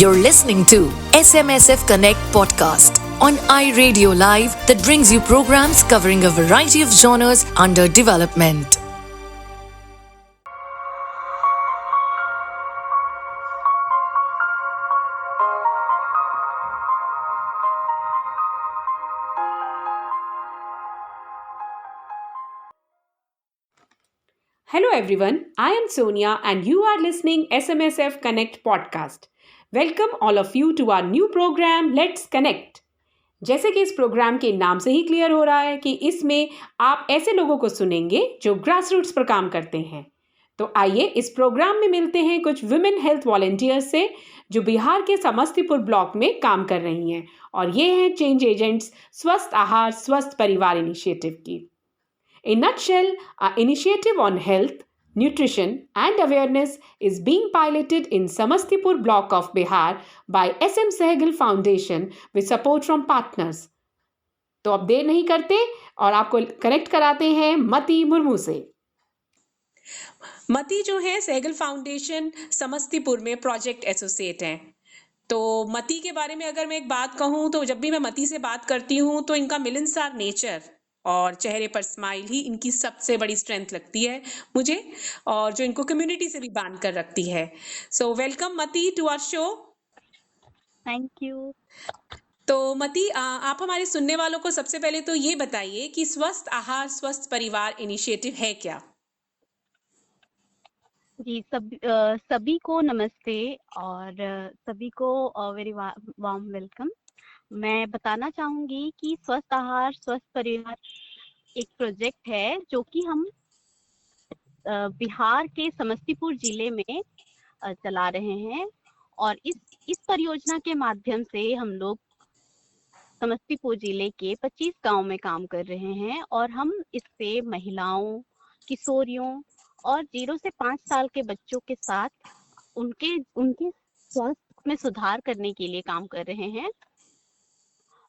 You're listening to SMSF Connect podcast on iRadio Live that brings you programs covering a variety of genres under development. Hello everyone, I am Sonia and you are listening SMSF Connect podcast. Welcome all of you to our new program Let's Connect. जैसे कि इस programme के नाम से ही clear हो रहा है कि इसमें आप ऐसे लोगों को सुनेंगे जो ग्रास रूट्स पर काम करते हैं। तो आइए इस प्रोग्राम में मिलते हैं कुछ वुमेन हेल्थ वॉलंटियर्स से जो बिहार के समस्तीपुर ब्लॉक में काम कर रही हैं और ये हैं चेंज एजेंट्स स्वस्थ आहार स्वस्थ परिवार इनिशिएटिव की। In nutshell, our initiative on health, nutrition and awareness is being piloted in Samastipur block of Bihar by SM Sehgal Foundation with support from partners. तो अब देर नहीं करते और आपको कनेक्ट कराते हैं मती मुर्मू से। मती जो है सहगल फाउंडेशन समस्तीपुर में प्रोजेक्ट एसोसिएट हैं। तो मती के बारे में अगर मैं एक बात कहूँ तो जब भी मैं मती से बात करती हूँ तो इनका मिलनसार नेचर और चेहरे पर स्माइल ही इनकी सबसे बड़ी स्ट्रेंथ लगती है मुझे, और जो इनको कम्युनिटी से भी बांध कर रखती है। So welcome Mati to our show. Thank you. तो मती, आप हमारे सुनने वालों को सबसे पहले तो ये बताइए कि स्वस्थ आहार स्वस्थ परिवार इनिशिएटिव है क्या? जी सभी को नमस्ते और सभी को वेरी वार्म वेलकम। मैं बताना चाहूंगी कि स्वस्थ आहार स्वस्थ परिवार एक प्रोजेक्ट है जो कि हम बिहार के समस्तीपुर जिले में चला रहे हैं और इस परियोजना के माध्यम से हम लोग समस्तीपुर जिले के 25 गांव में काम कर रहे हैं और हम इससे महिलाओं, किशोरियों और 0 से 5 साल के बच्चों के साथ उनके स्वास्थ्य में सुधार करने के लिए काम कर रहे हैं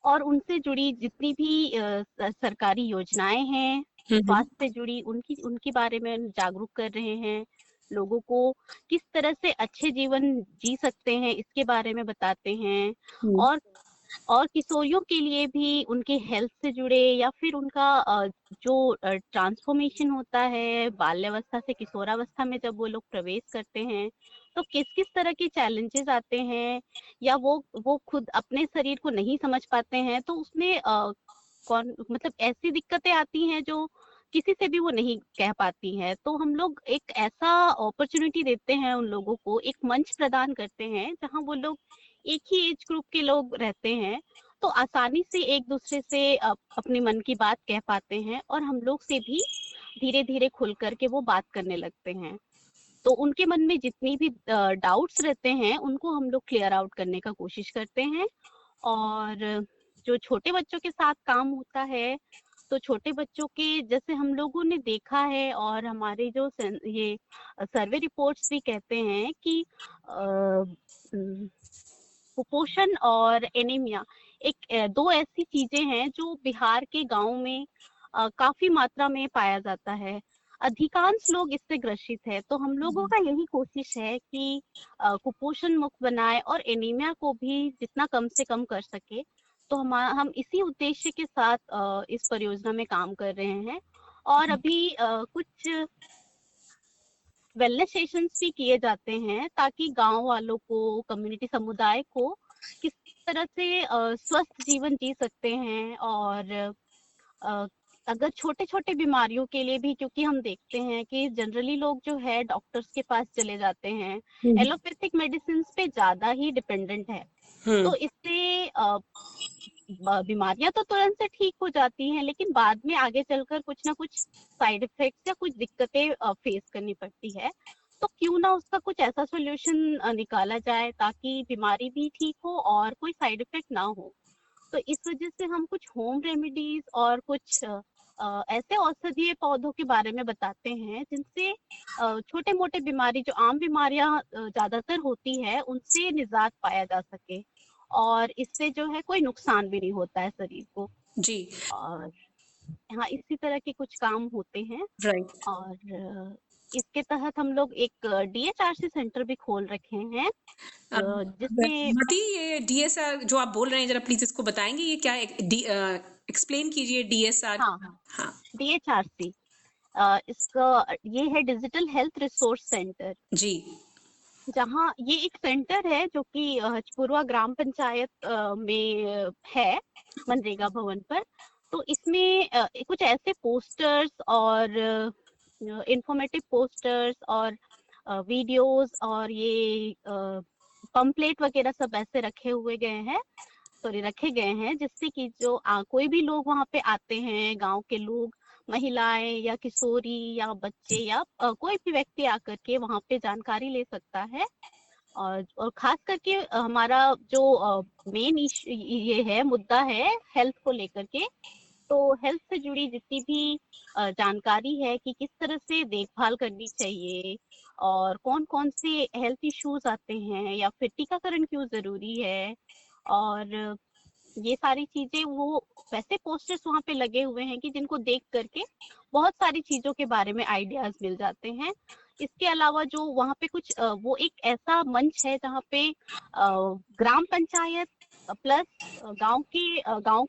और उनसे जुड़ी जितनी भी सरकारी योजनाएं हैं स्वास्थ्य से जुड़ी उनकी बारे में जागरूक कर रहे हैं। लोगों को किस तरह से अच्छे जीवन जी सकते हैं इसके बारे में बताते हैं और किशोरियों के लिए भी उनके हेल्थ से जुड़े या फिर उनका जो ट्रांसफॉर्मेशन होता है बाल्यावस्था से किशोरावस्था में जब वो लोग प्रवेश करते हैं तो किस किस तरह के चैलेंजेस आते हैं या वो खुद अपने शरीर को नहीं समझ पाते हैं तो उसमें मतलब ऐसी दिक्कतें आती हैं जो किसी से भी वो नहीं कह पाती हैं। तो हम लोग एक ऐसा अपॉर्चुनिटी देते हैं उन लोगों को, एक मंच प्रदान करते हैं जहां वो लोग एक ही एज ग्रुप के लोग रहते हैं तो आसानी से एक दूसरे से अपने मन की बात कह पाते हैं और हम लोग से भी धीरे धीरे खुल करके वो बात करने लगते हैं। तो उनके मन में जितनी भी डाउट्स रहते हैं उनको हम लोग क्लियर आउट करने का कोशिश करते हैं। और जो छोटे बच्चों के साथ काम होता है तो छोटे बच्चों के जैसे हम लोगों ने देखा है और हमारे जो ये सर्वे रिपोर्ट्स भी कहते हैं कि कुपोषण और एनीमिया दो ऐसी चीजें हैं जो बिहार के गांव में काफी मात्रा में पाया जाता है। अधिकांश लोग इससे ग्रसित है तो हम लोगों का यही कोशिश है कि कुपोषण मुक्त बनाए और एनीमिया को भी जितना कम से कम कर सके। तो हम इसी उद्देश्य के साथ इस परियोजना में काम कर रहे हैं और अभी कुछ वेलनेस सेशंस भी किए जाते हैं ताकि गांव वालों को, कम्युनिटी समुदाय को किस तरह से स्वस्थ जीवन जी सकते हैं और अगर छोटे छोटे बीमारियों के लिए भी, क्योंकि हम देखते हैं कि जनरली लोग जो है डॉक्टर्स के पास चले जाते हैं, एलोपैथिक मेडिसिन पे ज्यादा ही डिपेंडेंट है। तो इससे बीमारियां तो तुरंत से ठीक हो जाती हैं लेकिन बाद में आगे चलकर कुछ ना कुछ साइड इफेक्ट्स या कुछ दिक्कतें फेस करनी पड़ती है। तो क्यों ना उसका कुछ ऐसा सॉल्यूशन निकाला जाए ताकि बीमारी भी ठीक हो और कोई साइड इफेक्ट ना हो। तो इस वजह से हम कुछ होम रेमेडीज और कुछ ऐसे औषधीय पौधों के बारे में बताते हैं जिनसे छोटे मोटे बीमारी जो आम बीमारियां ज्यादातर होती है उनसे निजात पाया जा सके और इससे जो है कोई नुकसान भी नहीं होता है शरीर को जी। और हाँ, इसी तरह के कुछ काम होते हैं। राइट। और इसके तहत हम लोग एक DHRC सेंटर भी खोल रखे हैं, अ, जिसमें मती, ये DSR जो आप बोल रहे हैं, जरा प्लीज इसको बताएंगे ये क्या है? एक्सप्लेन कीजिए DSR। हाँ हाँ हाँ DHRC इसका ये है डिजिटल हेल्थ रिसोर्स सेंटर, जी। जहाँ ये एक सेंटर है जो कि हचपुरवा ग्राम पंचायत में है, मनरेगा भवन पर। तो इसमें कुछ ऐसे पोस्टर्स और इंफॉर्मेटिव पोस्टर्स और वीडियोस और ये पंपलेट वगैरह सब ऐसे रखे गए हैं जिससे कि जो कोई भी लोग वहाँ पे आते हैं, गांव के लोग, महिलाएं या किशोरी या बच्चे या कोई भी व्यक्ति आकर के वहाँ पे जानकारी ले सकता है। और खास करके हमारा जो मेन ये है मुद्दा है हेल्थ को लेकर के। तो हेल्थ से जुड़ी जितनी भी जानकारी है कि किस तरह से देखभाल करनी चाहिए और कौन कौन से हेल्थ इश्यूज आते हैं या फिर टीकाकरण क्यों जरूरी है, और ये सारी चीजें वो वैसे पोस्टर्स वहाँ पे लगे हुए हैं कि जिनको देख करके बहुत सारी चीजों के बारे में आइडियाज मिल जाते हैं। इसके अलावा जो वहाँ पे कुछ वो एक ऐसा मंच है जहाँ पे ग्राम पंचायत प्लस गांव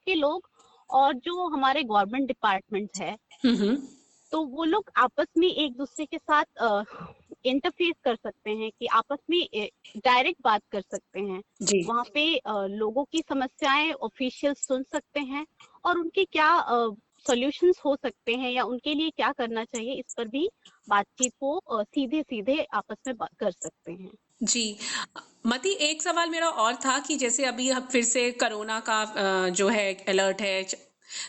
के लोग और जो हमारे गवर्नमेंट डिपार्टमेंट है, हम्म। तो वो लोग आपस में एक दूसरे के साथ इंटरफेस कर सकते हैं कि आपस में डायरेक्ट बात कर सकते हैं। जी वहाँ पे लोगों की समस्याएं ऑफिशियल सुन सकते हैं और उनके क्या सॉल्यूशंस हो सकते हैं या उनके लिए क्या करना चाहिए, इस पर भी बातचीत को सीधे सीधे आपस में कर सकते हैं। जी। मती, एक सवाल मेरा और था कि जैसे अभी अब फिर से कोरोना का जो है अलर्ट है,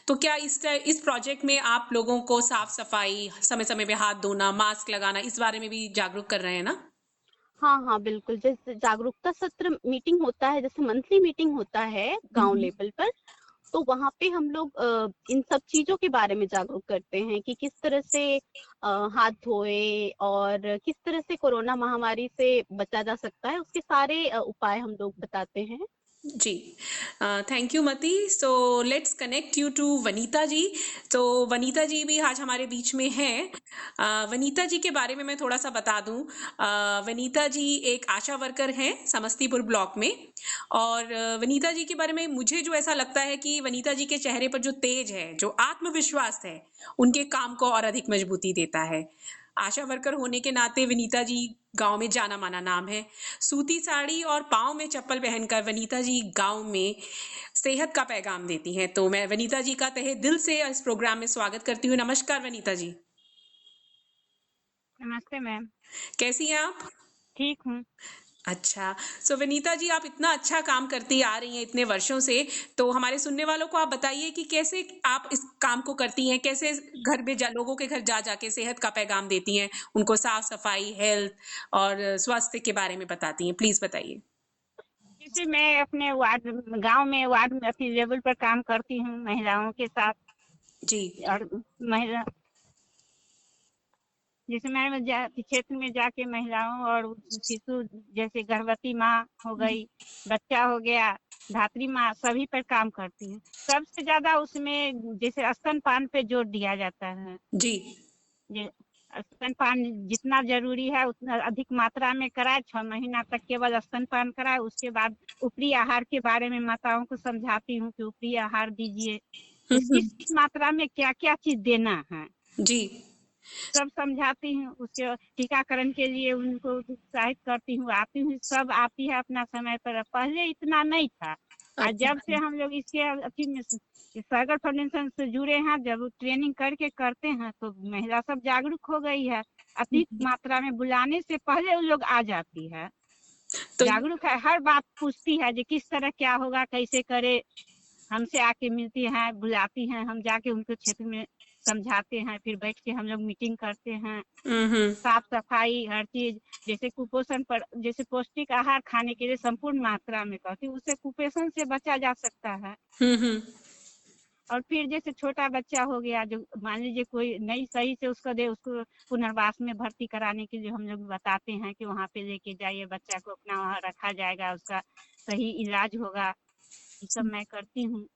तो क्या इस प्रोजेक्ट में आप लोगों को साफ सफाई, समय समय पे हाथ धोना, मास्क लगाना, इस बारे में भी जागरूक कर रहे हैं ना? हाँ हाँ बिल्कुल, जैसे जागरूकता सत्र मीटिंग होता है, जैसे मंथली मीटिंग होता है गांव लेवल पर, तो वहाँ पे हम लोग इन सब चीजों के बारे में जागरूक करते हैं कि किस तरह से हाथ धोए और किस तरह से कोरोना महामारी से बचा जा सकता है, उसके सारे उपाय हम लोग बताते हैं। जी, thank you Mati. So let's connect you to Vanita ji. तो वनीता जी भी आज हमारे बीच में हैं। वनीता जी के बारे में मैं थोड़ा सा बता दूं। वनीता जी एक आशा वर्कर हैं समस्तीपुर ब्लॉक में। और वनीता जी के बारे में मुझे जो ऐसा लगता है कि वनीता जी के चेहरे पर जो तेज है, जो आत्मविश्वास है, उनके काम को और अधिक मजबूती देता है। आशा वर्कर होने के नाते वनीता जी गांव में जाना माना नाम है। सूती साड़ी और पांव में चप्पल पहनकर वनीता जी गांव में सेहत का पैगाम देती हैं। तो मैं वनीता जी का तहे दिल से इस प्रोग्राम में स्वागत करती हूँ। नमस्कार वनीता जी। नमस्ते मैम। कैसी हैं आप? ठीक हूँ। अच्छा, सो वनीता जी, आप इतना अच्छा काम करती आ रही हैं इतने वर्षों से, तो हमारे सुनने वालों को आप बताइए कि कैसे आप इस काम को करती हैं, कैसे घर में लोगों के घर जा जाके सेहत का पैगाम देती हैं, उनको साफ सफाई, हेल्थ और स्वास्थ्य के बारे में बताती हैं। प्लीज बताइए। जैसे मैं अपने गांव में वार्ड में अपनी लेवल पर काम करती हूँ महिलाओं के साथ। जी। और महिला जैसे मैं क्षेत्र में जाके महिलाओं और शिशु, जैसे गर्भवती माँ हो गई, बच्चा हो गया, धात्री माँ, सभी पर काम करती हूँ। सबसे ज्यादा उसमें जैसे स्तनपान पे जोर दिया जाता है। जी। ये स्तनपान जितना जरूरी है उतना अधिक मात्रा में कराए, 6 महीना तक केवल स्तनपान कराए। उसके बाद ऊपरी आहार के बारे में माताओं को समझाती हूँ कि ऊपरी आहार दीजिए, किस मात्रा में क्या क्या चीज देना है, जी। सब समझाती हूँ। उसके टीकाकरण के लिए उनको उत्साहित करती हूँ, आती हूँ, सब आती है अपना समय पर। पहले इतना नहीं था। और जब से हम लोग इसके अथी में सागर फाउंडेशन से जुड़े हैं, जब ट्रेनिंग करके करते हैं तो महिला सब जागरूक हो गई है। अधिक मात्रा में बुलाने से पहले उन लोग आ जाती है, तो जागरूक है, हर बात पूछती है जो किस तरह क्या होगा, कैसे करे, हमसे आके मिलती हैं, बुलाती हैं, हम जाके उनके क्षेत्र में समझाते हैं, फिर बैठ के हम लोग मीटिंग करते हैं। साफ सफाई हर चीज, जैसे कुपोषण पर, जैसे पौष्टिक आहार खाने के लिए संपूर्ण मात्रा में करती हूँ, उससे कुपोषण से बचा जा सकता है। और फिर जैसे छोटा बच्चा हो गया, जो मान लीजिए कोई नहीं सही से उसको पुनर्वास में भर्ती कराने के लिए हम लोग बताते हैं कि वहाँ पे लेके जाइए, बच्चा को अपना वहाँ रखा जाएगा, उसका सही इलाज होगा, ये सब मैं करती हूँ।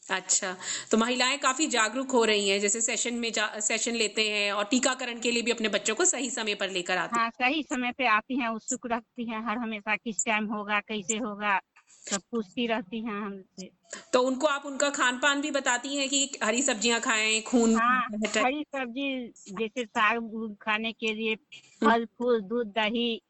अच्छा, तो महिलाएं काफी जागरूक हो रही हैं, जैसे सेशन लेते हैं और टीकाकरण के लिए भी अपने बच्चों को सही समय पर लेकर आती हाँ, सही समय पे आती हैं, उत्सुक रखती हैं हर हमेशा, किस टाइम होगा, कैसे होगा, सब पूछती रहती हैं हमसे। तो उनको आप उनका खान पान भी बताती हैं कि हरी सब्जियां खाएं, खून हाँ, हटाए। हरी सब्जी जैसे साग उग खाने के लिए, फल फूल, दूध दही,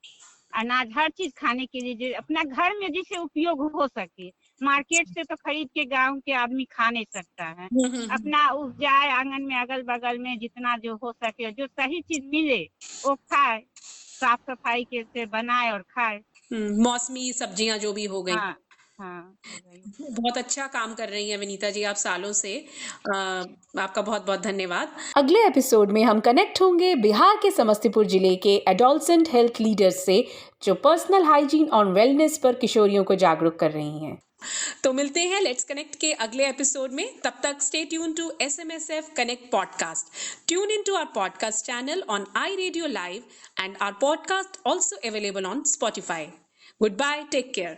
अनाज, हर चीज खाने के लिए जो अपना घर में जिसे उपयोग हो सके। मार्केट से तो खरीद के गांव के आदमी खा नहीं सकता है। अपना उपजाए आंगन में, अगल बगल में जितना जो हो सके, जो सही चीज मिले वो खाए, साफ सफाई के से बनाए और खाए। मौसमी सब्जियां जो भी हो गई। हाँ हाँ, हो गई। बहुत अच्छा काम कर रही हैं विनीता जी आप सालों से। आपका बहुत बहुत धन्यवाद। अगले एपिसोड में हम कनेक्ट होंगे बिहार के समस्तीपुर जिले के एडोलसेंट हेल्थ लीडर्स से, जो पर्सनल हाइजीन और वेलनेस पर किशोरियों को जागरूक कर रही हैं। तो मिलते हैं लेट्स कनेक्ट के अगले एपिसोड में। तब तक stay tune to SMSF connect podcast. Tune in to our podcast channel on iRadio Live and our podcast also available on Spotify. Goodbye, take care.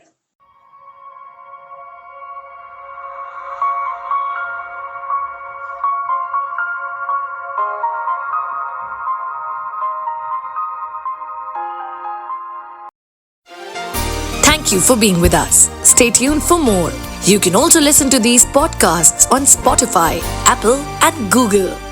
Thank you for being with us. Stay tuned for more. You can also listen to these podcasts on Spotify, Apple, and Google.